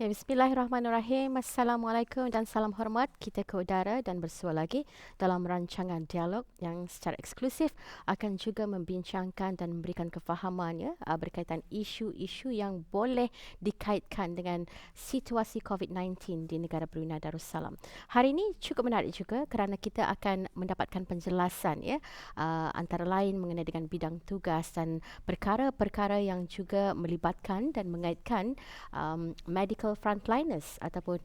Bismillahirrahmanirrahim. Assalamualaikum dan salam hormat. Kita ke udara dan bersua lagi dalam rancangan dialog yang secara eksklusif akan juga membincangkan dan memberikan kefahaman berkaitan isu-isu yang boleh dikaitkan dengan situasi COVID-19 di negara Brunei Darussalam. Hari ini cukup menarik juga kerana kita akan mendapatkan penjelasan antara lain mengenai dengan bidang tugas dan perkara-perkara yang juga melibatkan dan mengaitkan medical frontliners ataupun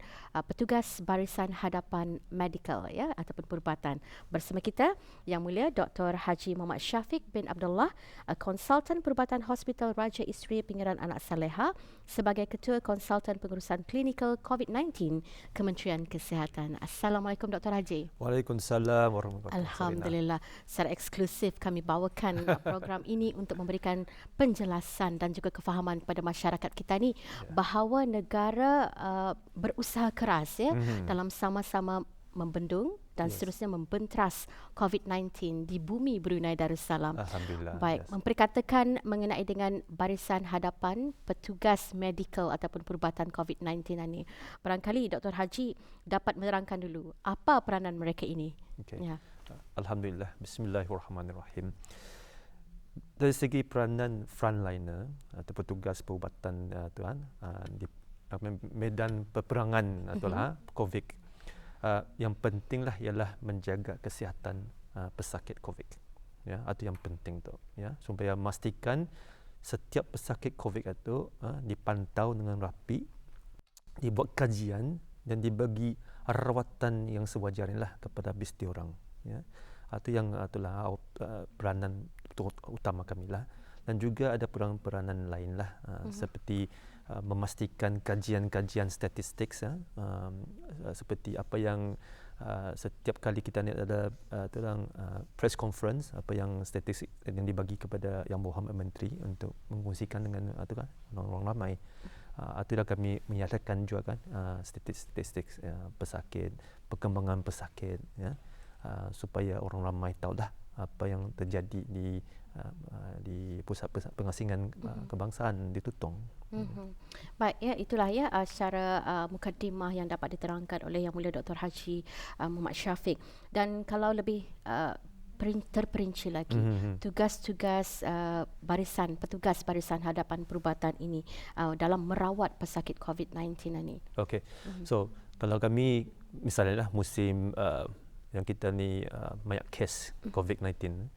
petugas barisan hadapan medical ataupun perubatan. Bersama kita Yang Mulia Dr. Haji Muhammad Syafiq bin Abdullah, konsultan perubatan Hospital Raja Isteri Pengiran Anak Saleha sebagai Ketua Konsultan Pengurusan Klinikal COVID-19 Kementerian Kesihatan. Assalamualaikum Dr. Haji. Waalaikumsalam warahmatullahi wabarakatuh. Alhamdulillah, secara eksklusif kami bawakan program ini untuk memberikan penjelasan dan juga kefahaman kepada masyarakat kita ni bahawa negara berusaha keras dalam sama-sama membendung dan seterusnya membentras COVID-19 di bumi Brunei Darussalam. Alhamdulillah. Baik, memperkatakan mengenai dengan barisan hadapan petugas medikal ataupun perubatan COVID-19 ini. Barangkali Dr. Haji dapat menerangkan dulu apa peranan mereka ini. Okay. Alhamdulillah. Bismillahirrahmanirrahim. Dari segi peranan frontliner atau petugas perubatan di medan peperangan COVID, yang pentinglah ialah menjaga kesihatan pesakit COVID, atau yang penting tu, supaya memastikan setiap pesakit COVID itu dipantau dengan rapi, dibuat kajian dan dibagi rawatan yang sewajarnya kepada bisti orang. Itu yang peranan utama kami lah. Dan juga ada peranan lain lah, seperti memastikan kajian-kajian statistik, seperti apa yang setiap kali kita ada press conference, apa yang statistik yang dibagi kepada Yang Berhormat Menteri untuk mengkongsikan dengan orang ramai. Itulah kami menyatakan juga kan statistik pesakit, perkembangan pesakit, supaya orang ramai tahu dah apa yang terjadi di pusat pengasingan kebangsaan di Tutong. Baik, itulah secara mukadimah yang dapat diterangkan oleh Yang Mulia Dr. Haji Muhammad Syafiq. Dan kalau lebih terperinci lagi, tugas-tugas petugas barisan hadapan perubatan ini dalam merawat pesakit COVID-19 ini. Okey. So, kalau kami misalnya musim yang kita ni banyak kes COVID-19,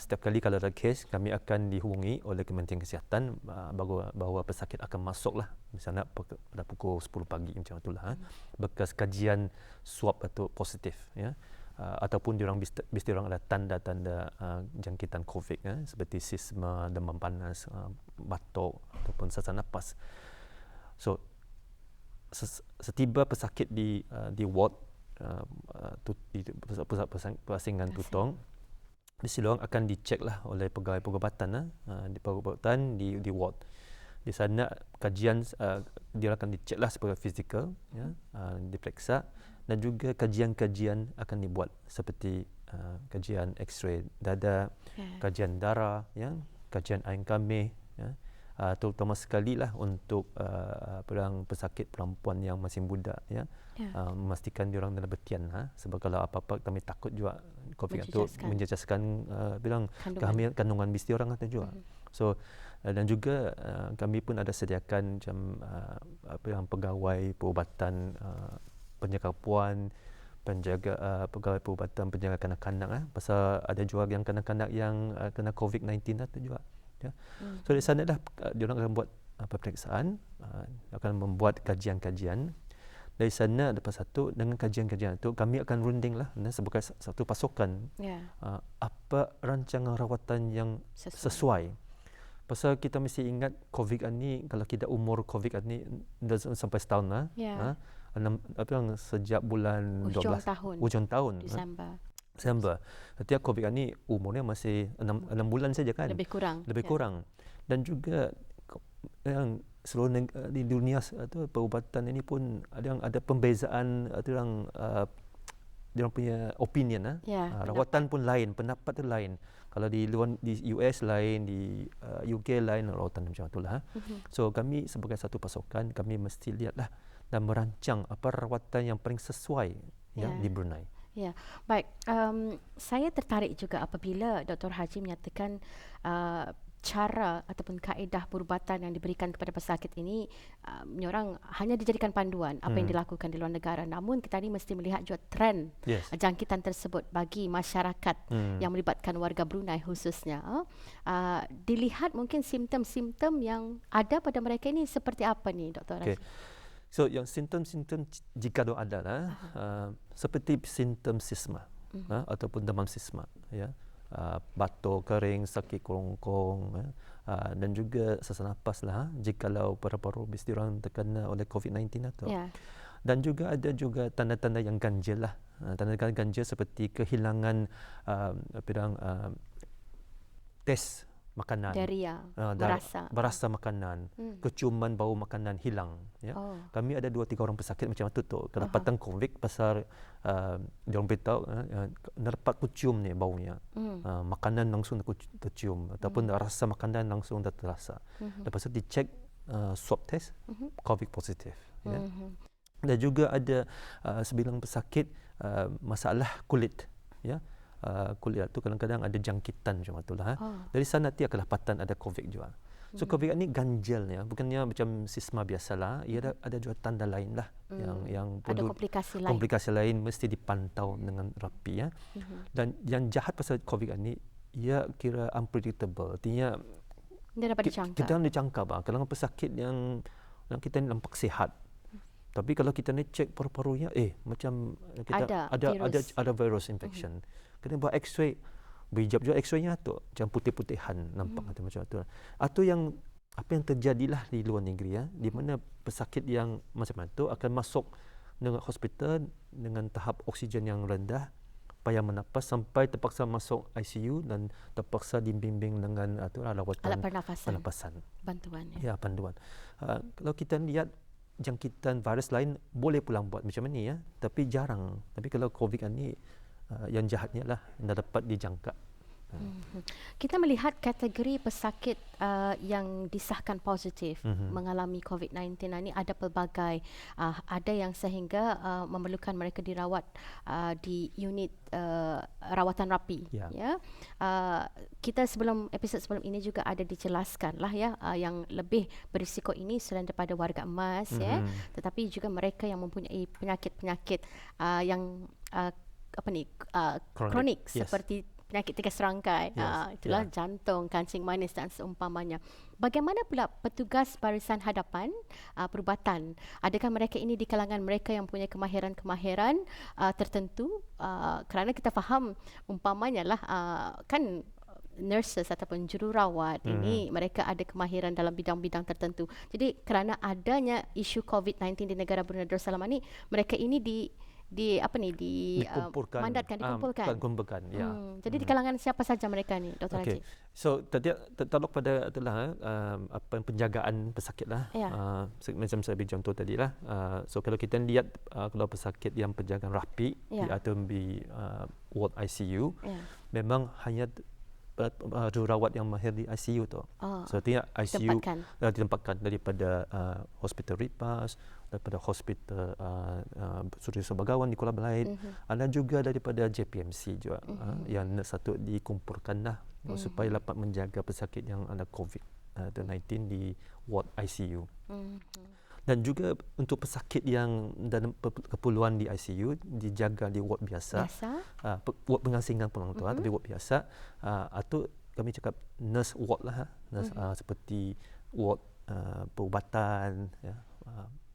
setiap kali kalau ada kes, kami akan dihubungi oleh Kementerian Kesihatan bahawa pesakit akan masuk lah, misalnya pada pukul 10 pagi macam itulah, bekas kajian swab atau positif, ataupun diorang mesti orang ada tanda-tanda jangkitan COVID, seperti sisma, demam panas, batuk ataupun sesak napas. So setiba pesakit di ward di pusat pengasingan Tutong, mesti orang akan dicek lah oleh pegawai perubatan di ward. Di sana kajian dia akan dicek lah sebagai fizikal, diperiksa, dan juga kajian-kajian akan dibuat seperti kajian X-ray dada, kajian darah, kajian air kambing, terutama sekali lah untuk pesakit perempuan yang masih muda, memastikan diorang dalam betian, sebab kalau apa-apa kami takut juga COVID itu menjejaskan kandungan bisti orang atau juga. So dan juga kami pun ada sediakan macam pegawai perubatan penjaga puan, pegawai perubatan penjaga kanak-kanak, pasal ada juga yang kanak-kanak yang kena COVID-19 tu juga. So di sana dah diorang akan buat peperiksaan, akan membuat kajian-kajian. Dari sana lepas satu, dengan kajian-kajian itu kami akan runding lah sebagai satu pasukan apa rancangan rawatan yang sesuai. Pasal kita mesti ingat COVID ni, kalau kita umur COVID ni dah sampai setahun lah, sejak bulan 12 ujung tahun Desember. Setiap COVID ni umurnya masih 6 bulan saja kan. Lebih kurang. Dan juga yang seluruh di dunia perubatan ini pun ada pembezaan dia punya opinion rawatan pun lain, pendapat tu lain. Kalau di luar di US lain, di UK lain rawatan macam itulah. So kami sebagai satu pasukan kami mesti lihatlah dan merancang apa rawatan yang paling sesuai di Brunei. Ya, baik. Saya tertarik juga apabila Dr. Haji menyatakan cara ataupun kaedah perubatan yang diberikan kepada pesakit ini orang hanya dijadikan panduan apa yang dilakukan di luar negara. Namun kita ni mesti melihat juga trend jangkitan tersebut bagi masyarakat yang melibatkan warga Brunei khususnya. Dilihat mungkin simptom-simptom yang ada pada mereka ini seperti apa ni, Dr. Haji? So yang simptom-simptom jika ada lah, seperti simptom sisma ataupun demam sisma, batuk, kering, sakit kerongkong, dan juga sesak napas lah jikalau paru-paru habis diorang terkena oleh COVID-19 atau. Dan juga ada juga tanda-tanda yang ganjil lah, tanda-tanda ganjil seperti kehilangan tes makanan, berasa makanan, keciuman bau makanan hilang. Kami ada 2-3 orang pesakit macam itu tu, kedapatan COVID pasal diorang beritahu dapat kucium ni baunya, makanan langsung tercium ataupun rasa makanan langsung dah terasa. Lepas tu dicek swab test COVID positif. Dan juga ada sebilang pesakit masalah kulit, kulit tu kadang-kadang ada jangkitan macam itulah. Dari sana nanti akan dapatan ada COVID juga. So COVID ini ganjil bukannya macam sisma biasalah. Ia ada juga tanda lain lah yang perlu ada komplikasi lain mesti dipantau dengan rapi Dan yang jahat pasal COVID ini ia kira unpredictable. Artinya dia dapat dijangka. Kita dijangka kalau pesakit yang kita nampak sihat. Tapi kalau kita ni cek paru-parunya macam kita ada virus infection. Kena buat X-ray, berhijab juga X-ray-nya tu macam putih-putihan nampak macam tu. Atau yang apa yang terjadilah di luar negeri di mana pesakit yang macam itu akan masuk dengan hospital dengan tahap oksigen yang rendah, payah menapas sampai terpaksa masuk ICU dan terpaksa dibimbing dengan rawatan alat pernafasan. Bantuan. Bantuan. Kalau kita lihat jangkitan virus lain boleh pulang buat macam ni tapi jarang. Tapi kalau COVID ni yang jahatnya lah yang dapat dijangka. Kita melihat kategori pesakit yang disahkan positif mengalami COVID-19 ini ada pelbagai. Ada yang sehingga memerlukan mereka dirawat di unit rawatan rapi. Kita episod sebelum ini juga ada dijelaskan lah yang lebih berisiko ini selain daripada warga emas tetapi juga mereka yang mempunyai penyakit-penyakit yang kronik seperti penyakit tiga serangkai, itulah jantung, kancing manis dan seumpamanya. Bagaimana pula petugas barisan hadapan perubatan? Adakah mereka ini di kalangan mereka yang punya kemahiran-kemahiran tertentu? Kerana kita faham umpamanya lah kan nurses ataupun jururawat ini mereka ada kemahiran dalam bidang-bidang tertentu. Jadi kerana adanya isu COVID-19 di negara Brunei Darussalam ini, mereka ini dikumpulkan. Jadi di kalangan siapa saja mereka ni, Dr. Haji? So tadi tertaluk pada itulah penjagaan pesakit lah. Macam saya beri contoh tadi lah. So kalau kita lihat kalau pesakit yang penjagaan rapi atau di ward ICU, memang hanya jururawat yang mahir di ICU tu. So artinya ICU ditempatkan daripada hospital Ripas, daripada hospital Suri Sebagawan di Kuala Belait, ada juga daripada JPMC juga yang satu dikumpulkan lah supaya dapat menjaga pesakit yang ada COVID-19 di ward ICU. Dan juga untuk pesakit yang dalam keperluan di ICU dijaga di ward biasa. Ward pengasingan pun orang tua, tapi ward biasa. Atau kami cakap nurse ward lah, nurse seperti ward perubatan,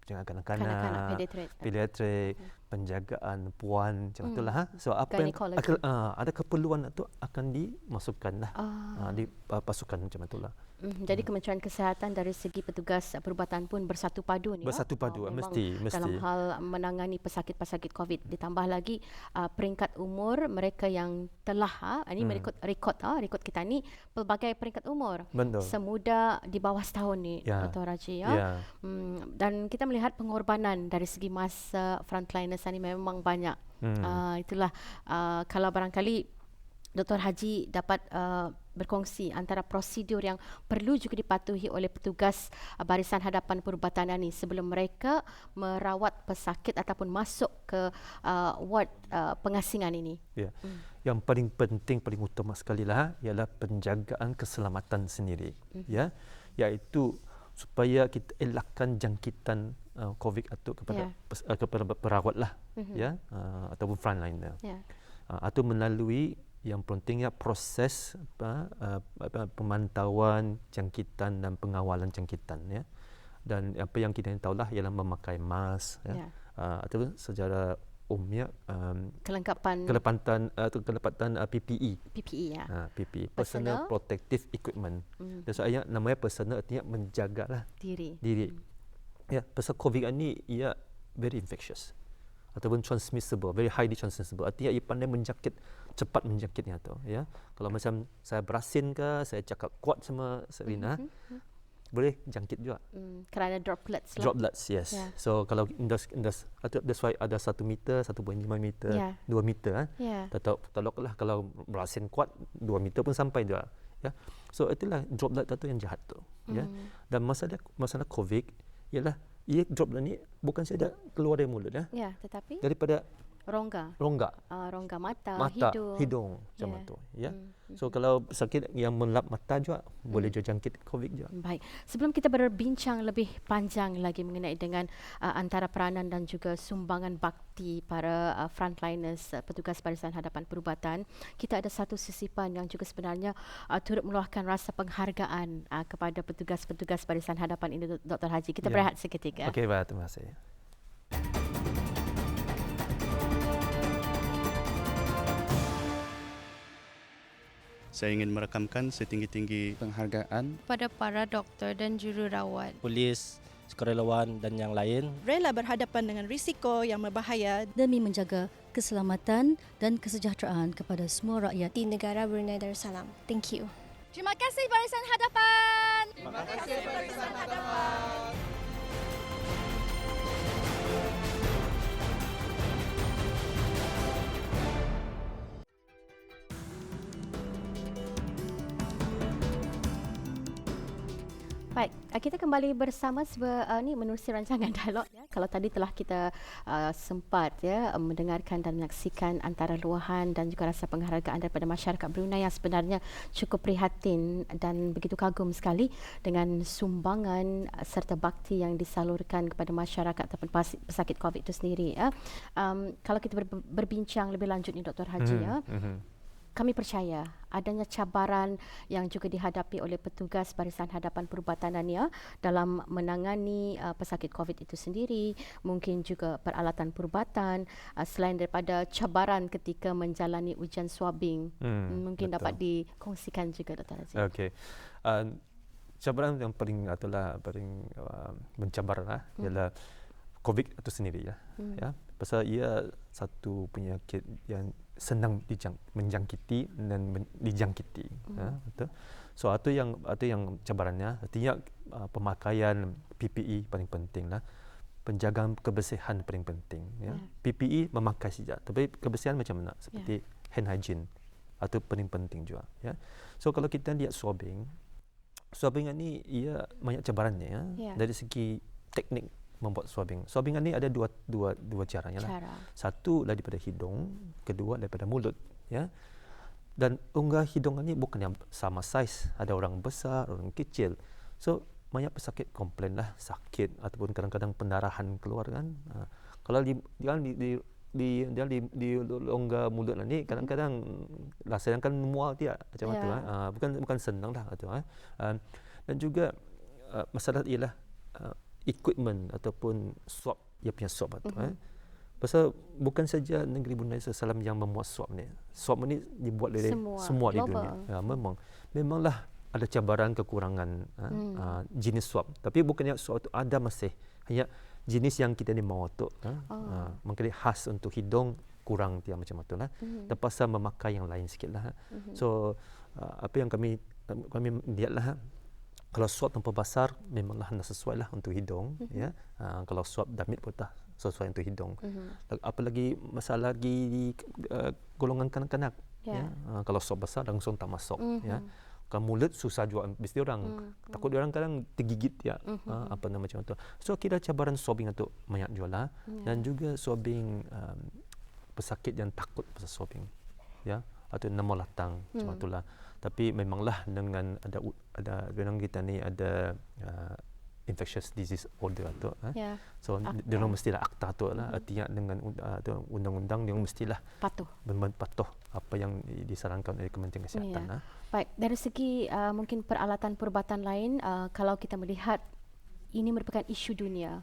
penjagaan kanak-kanak, pediatrik, penjagaan puan macam itulah. So apa yang ada keperluan itu akan dimasukkan lah di pasukan macam itulah. Jadi Kementerian Kesihatan dari segi petugas perubatan pun bersatu padu ni. Bersatu padu mesti dalam hal menangani pesakit-pesakit COVID. Ditambah lagi peringkat umur mereka yang telah ini rekod kita ni pelbagai peringkat umur. Semuda di bawah setahun ni, Dr. Haji Dan kita melihat pengorbanan dari segi masa frontliners pengetesan ini memang banyak. Hmm. Itulah kalau barangkali Dr. Haji dapat berkongsi antara prosedur yang perlu juga dipatuhi oleh petugas Barisan Hadapan Perubatanan ini sebelum mereka merawat pesakit ataupun masuk ke ward pengasingan ini. Ya. Yang paling penting, paling utama sekali lah ialah penjagaan keselamatan sendiri, ya, iaitu supaya kita elakkan jangkitan COVID atau kepada perawat lah, ya, ataupun frontliner, atau melalui yang pentingnya proses pemantauan jangkitan dan pengawalan jangkitan, ya. Dan apa yang kita tahulah ialah memakai mask, ya, atau secara umumnya Kelengkapan kelepatan PPE. PPE, ya. PPE, Personal Protective Equipment. Dan soalnya namanya personal artinya menjagalah diri. Ya, pasal COVID ni ia very infectious ataupun transmissible, very highly transmissible. Artinya ia pandai menjangkit, cepat menjangkitnya tu, ya. Kalau macam saya berasin ke, saya cakap kuat sama Serina, boleh jangkit juga. Kerana droplets lah. Droplets, yes. Yeah. So kalau that's why ada 1 meter, 1.5 meter, 2 meter. Takluklah kalau berasin kuat 2 meter pun sampai juga. Ya. So itulah droplet tu yang jahat tu. Ya. Dan masalah COVID ialah ia droplet ni bukan saja keluar dari mulut, ya. Ya, tetapi daripada rongga. Rongga mata, hidung macam tu, ya. So kalau sakit yang melap mata juga boleh juga jangkit COVID juga. Baik. Sebelum kita berbincang lebih panjang lagi mengenai dengan antara peranan dan juga sumbangan bakti para frontliners, petugas Barisan Hadapan Perubatan, kita ada satu sisipan yang juga sebenarnya turut meluahkan rasa penghargaan kepada petugas-petugas Barisan Hadapan ini, Dr. Haji. Kita berehat seketika. Okey, baik, terima kasih. Saya ingin merekamkan setinggi-tinggi penghargaan pada para doktor dan jururawat, polis, sukarelawan dan yang lain rela berhadapan dengan risiko yang berbahaya demi menjaga keselamatan dan kesejahteraan kepada semua rakyat di negara Brunei Darussalam. Thank you. Terima kasih Barisan Hadapan. Terima kasih Barisan Hadapan. Baik, kita kembali bersama ni menerusi rancangan dialog, ya. Kalau tadi telah kita sempat, ya, mendengarkan dan menyaksikan antara luahan dan juga rasa penghargaan daripada masyarakat Brunei yang sebenarnya cukup prihatin dan begitu kagum sekali dengan sumbangan serta bakti yang disalurkan kepada masyarakat ataupun pesakit COVID itu sendiri, ya. Kalau kita berbincang lebih lanjut ni Dr. Haji, ya. Kami percaya adanya cabaran yang juga dihadapi oleh petugas Barisan Hadapan Perubatanan, ya, dalam menangani pesakit COVID itu sendiri, mungkin juga peralatan perubatan, selain daripada cabaran ketika menjalani ujian swabbing. Mungkin betul dapat dikongsikan juga, Dr. Haji. Okey. Cabaran yang paling mencabarlah ialah COVID itu sendiri, ya. Ya. Pasal ia satu penyakit yang senang menjangkiti dan dijangkiti, ya, betul. So itu yang cabarannya, artinya pemakaian PPE paling penting lah, penjagaan kebersihan paling penting, ya. PPE memakai saja, tapi kebersihan macam mana, seperti hand hygiene atau paling penting juga, ya. So kalau kita lihat swabbing ni ia banyak cabarannya, ya. Dari segi teknik membuat swabbing. Swabbing ni ada dua caranya lah. Satu daripada hidung, kedua daripada mulut, ya. Dan unggah hidung ni bukan yang sama saiz, ada orang besar, orang kecil. So banyak pesakit komplain lah sakit ataupun kadang-kadang pendarahan keluar kan. Kalau di unggah mulut ni kadang-kadang rasanya kan mual dia macam tu, bukan senang lah tu. Dan juga masalah ialah equipment ataupun swab, dia punya swab tu. Pasal bukan saja negeri Brunei Darussalam yang membuat swab ni. Swab ni dibuat oleh semua di dunia. Ya, memanglah ada cabaran kekurangan jenis swab. Tapi bukannya swab itu ada masih. Hanya jenis yang kita ni mahu tu. Mungkin khas untuk hidung kurang dia macam tu lah. Terpaksa memakai yang lain sikitlah. So apa yang kami lihatlah, kalau swab tanpa basar memanglah sesuai lah untuk hidung, ya. Kalau swab damit pun tak sesuai untuk hidung. Apalagi masalah di golongan kanak-kanak. Kalau sok besar langsung tak masuk. Kalau mulut susah juga mesti orang. Takut orang kadang tergigit apa nama macam tu. So kira cabaran swabbing untuk banyak jualah dan juga swabbing pesakit yang takut pasal swabbing. Atau nama latang macam itulah. Tapi memanglah dengan ada orang kita ni ada infectious disease order tu. So dia orang mestilah akta tu lah. Artinya dengan undang-undang dia mestilah patuh apa yang disarankan oleh Kementerian Kesihatan. Baik, dari segi mungkin peralatan perubatan lain, kalau kita melihat ini merupakan isu dunia,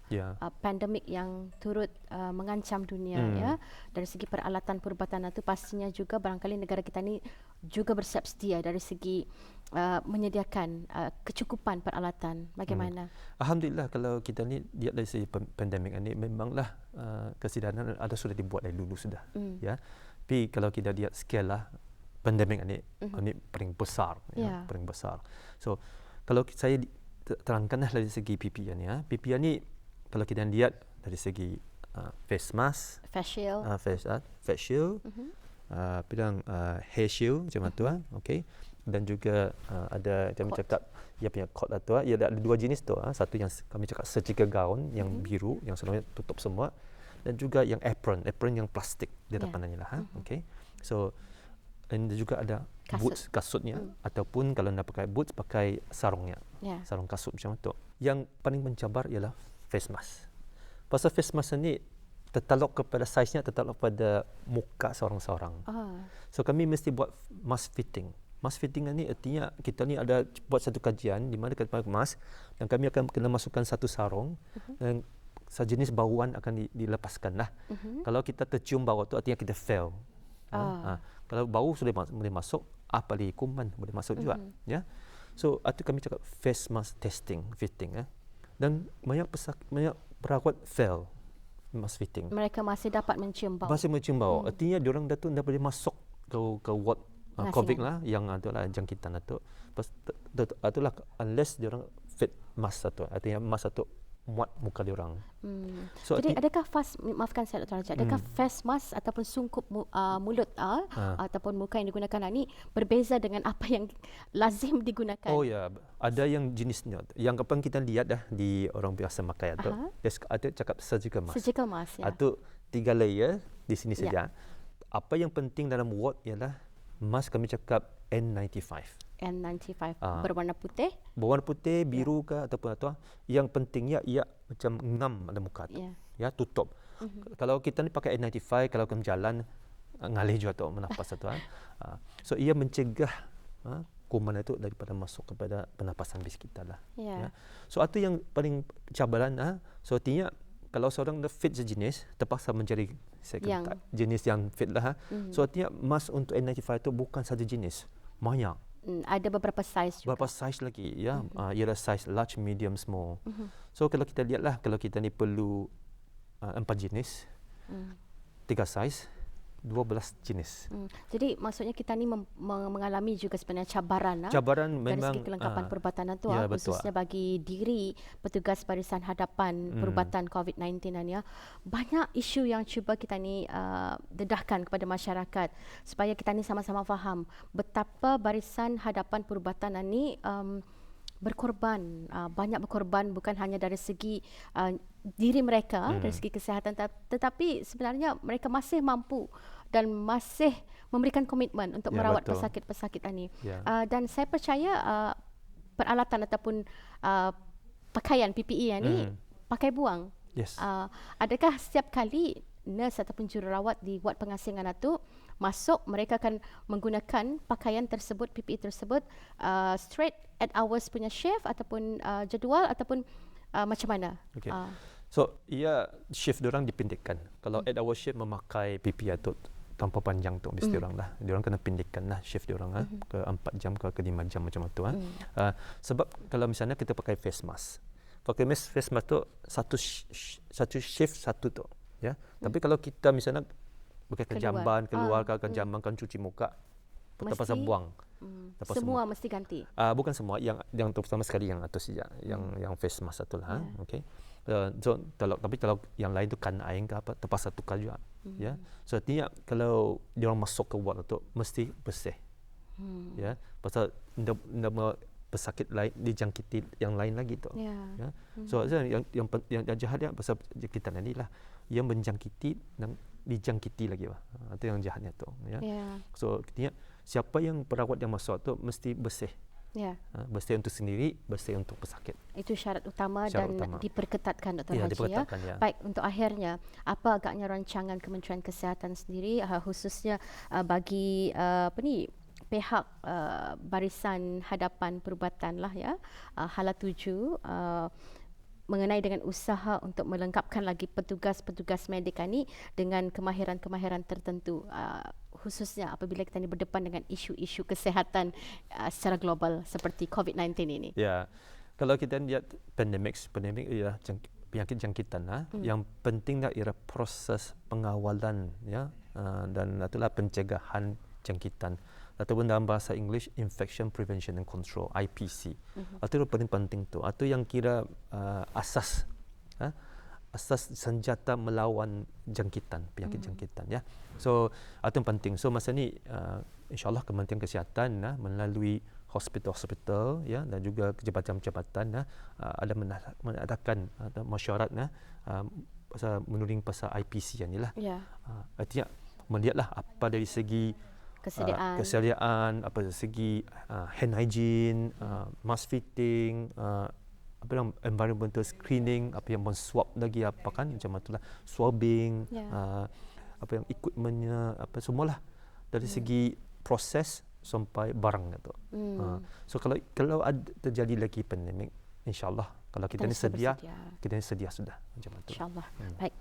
pandemik yang turut mengancam dunia. Dari segi peralatan perubatan itu pastinya juga barangkali negara kita ni juga bersiap sedia dari segi menyediakan kecukupan peralatan. Bagaimana? Alhamdulillah kalau kita ni lihat dari segi pandemik ini memanglah kesedaran ada sudah dibuat dari dulu sudah. Tapi kalau kita lihat scale lah pandemik ini paling besar, paling besar. So kalau saya terangkanlah dari segi PPE ni. PPE ni kalau kita lihat dari segi face mask, face shield, hair shield macam tu okey. Dan juga ada kami cakap ia punya coat tu ia ada dua jenis tu. Satu yang kami cakap surgical gown yang biru yang sebenarnya tutup semua dan juga yang apron yang plastik di depannya lah. Okey. So dan juga ada boots kasutnya ataupun kalau nak pakai boots pakai sarungnya. Sarung kasut macam tu. Yang paling mencabar ialah face mask. Pasal face mask ni tertaluk kepada saiznya, tertaluk pada muka seorang-seorang. So kami mesti buat mask fitting. Mask fitting ni artinya kita ni ada buat satu kajian di mana kita pakai mask dan kami akan kena masukkan satu sarung dan sejenis bauan akan dilepaskan lah. Kalau kita tercium bau tu artinya kita fail. Kalau bau sudah boleh masuk, apalagi kuman boleh masuk juga. So itu kami cakap face mask testing, fitting. Dan banyak perawat fail mask fitting. Mereka masih dapat mencium bau. Masih mencium bau. Artinya diorang dah boleh masuk ke ward COVID lah yang adalah jangkitan itu. Itulah unless diorang fit mask satu. Artinya mask satu muat muka diorang. So, jadi adakah maafkan saya Dr. Raja, adakah face mask ataupun sungkup mulut ataupun muka yang digunakan ini berbeza dengan apa yang lazim digunakan? Oh ya, ada yang jenisnya. Yang kapan kita lihat dah di orang biasa pakai itu, ada cakap surgical mask. Surgical mask Itu 3 layer di sini saja. Apa yang penting dalam ward ialah mask kami cakap N95. N95 berwarna putih? Berwarna putih, biru ke ataupun apa. Yang pentingnya ia macam ngam ada muka tu. Tutup. Kalau kita ni pakai N95 kalau kami jalan ngalih juga tu menapas tu. So ia mencegah kuman itu daripada masuk kepada pernafasan bis kita lah. So itu yang paling cabaran. So artinya kalau seorang dah fit sejenis terpaksa mencari jenis yang fit lah. So artinya mask untuk N95 itu bukan satu jenis, banyak. Ada beberapa saiz juga. Beberapa saiz lagi ialah saiz large, medium, small. So kalau kita lihatlah kalau kita ni perlu 4 jenis, 3 saiz, 12 jenis. Jadi maksudnya kita ni mengalami juga sebenarnya cabaran memang dari segi kelengkapan perubatan itu khususnya bagi diri petugas barisan hadapan perubatan COVID-19 ni banyak isu yang cuba kita ni dedahkan kepada masyarakat supaya kita ni sama-sama faham betapa barisan hadapan perubatan ni berkorban, banyak berkorban bukan hanya dari segi diri mereka dari segi kesihatan tetapi sebenarnya mereka masih mampu dan masih memberikan komitmen untuk merawat pesakit-pesakit ini. Dan saya percaya peralatan ataupun pakaian PPE ini pakai buang. Adakah setiap kali nurse ataupun jururawat di wad pengasingan itu masuk, mereka akan menggunakan pakaian tersebut, PPE tersebut straight at hours punya shift ataupun jadual ataupun macam mana? So ia shift diorang dipindikkan. Kalau at hour shift memakai PPE itu tanpa panjang tu mesti diorang lah. Diorang kena pindikkan lah shift diorang ke 4 jam ke 5 jam macam tu. Sebab kalau misalnya kita pakai face mask. Pakai face mask tu satu shift satu tu. Tapi kalau kita misalnya pakai jamban keluar ke jamban kan cuci muka terpaksa buang. Semua mesti ganti. Bukan semua, yang terutama sekali yang atas saja, yang face mask satu lah. Okay. Tapi kalau yang lain tu kan air ke apa, terpaksa tukar juga. Ya. So artinya kalau dia orang masuk ke ward tu mesti bersih. Ya. Pasal ndak pesakit lain dijangkiti yang lain lagi tu. Ya. So yang jahat dia pasal jangkitan ni lah. Yang menjangkiti dan dijangkiti lagi lah. Itu yang jahatnya tu. Ya. So artinya siapa yang perawat yang masuk tu mesti bersih. Bersih untuk sendiri, bersih untuk pesakit. Itu syarat utama dan diperketatkan Dr. Haji. Diperketatkan, ya. Baik, untuk akhirnya, apa agaknya rancangan Kementerian Kesihatan sendiri khususnya bagi pihak Barisan Hadapan Perubatan lah ya, hala 7 mengenai dengan usaha untuk melengkapkan lagi petugas-petugas medik ni dengan kemahiran-kemahiran tertentu, khususnya apabila kita ni berdepan dengan isu-isu kesihatan secara global seperti COVID-19 ini. Ya, kalau kita lihat pandemik ialah penyakit jangkitan lah. Yang penting ialah proses pengawalan ya, dan itulah pencegahan jangkitan. Ataupun dalam bahasa English, Infection Prevention and Control, IPC. Itu paling penting tu. Itu yang kira asas senjata melawan jangkitan, penyakit jangkitan ya. So itu yang penting. So masa ni insyaAllah Kementerian Kesihatan melalui hospital-hospital ya, dan juga jabatan-jabatan ada mengadakan mesyuarat pasal menuding pasal IPC yang ni lah. Artinya melihatlah apa dari segi kesediaan, apa dari segi hand hygiene, mask fitting, environmental screening, apa yang swab lagi apa kan macam itulah, swabbing, apa yang equipmentnya, apa semualah dari segi proses sampai barang itu. So kalau ada terjadi lagi pandemik, insyaAllah kalau kita ni sedia, kita ni sedia sudah macam itu. InsyaAllah. Baik.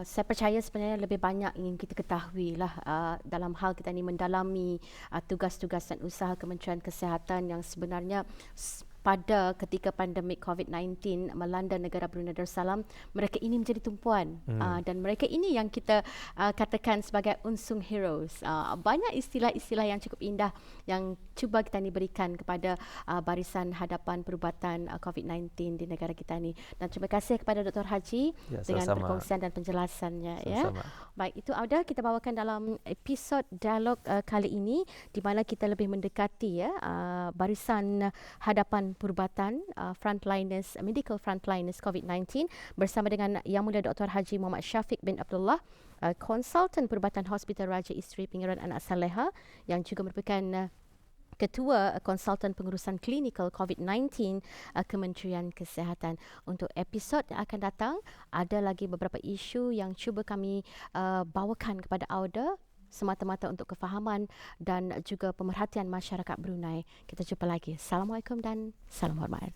Saya percaya sebenarnya lebih banyak ingin kita ketahui lah dalam hal kita ni mendalami tugas-tugas dan usaha Kementerian Kesihatan yang sebenarnya pada ketika pandemik COVID-19 melanda negara Brunei Darussalam, mereka ini menjadi tumpuan dan mereka ini yang kita katakan sebagai unsung heroes. Banyak istilah-istilah yang cukup indah yang cuba kita ni berikan kepada Barisan Hadapan Perubatan COVID-19 di negara kita ni. Dan terima kasih kepada Dr. Haji dengan perkongsian dan penjelasannya. Ya. Baik, itu ada kita bawakan dalam episod dialog kali ini di mana kita lebih mendekati Barisan Hadapan Perubatan frontliners, medical frontliners COVID-19 bersama dengan Yang Mulia Dr. Haji Muhammad Syafiq bin Abdullah, konsultan Perubatan Hospital Raja Isteri Pengiran Anak Saleha yang juga merupakan Ketua Konsultan Pengurusan Klinikal COVID-19 Kementerian Kesihatan. Untuk episod yang akan datang, ada lagi beberapa isu yang cuba kami bawakan kepada auda semata-mata untuk kefahaman dan juga pemerhatian masyarakat Brunei. Kita jumpa lagi. Assalamualaikum dan salam hormat.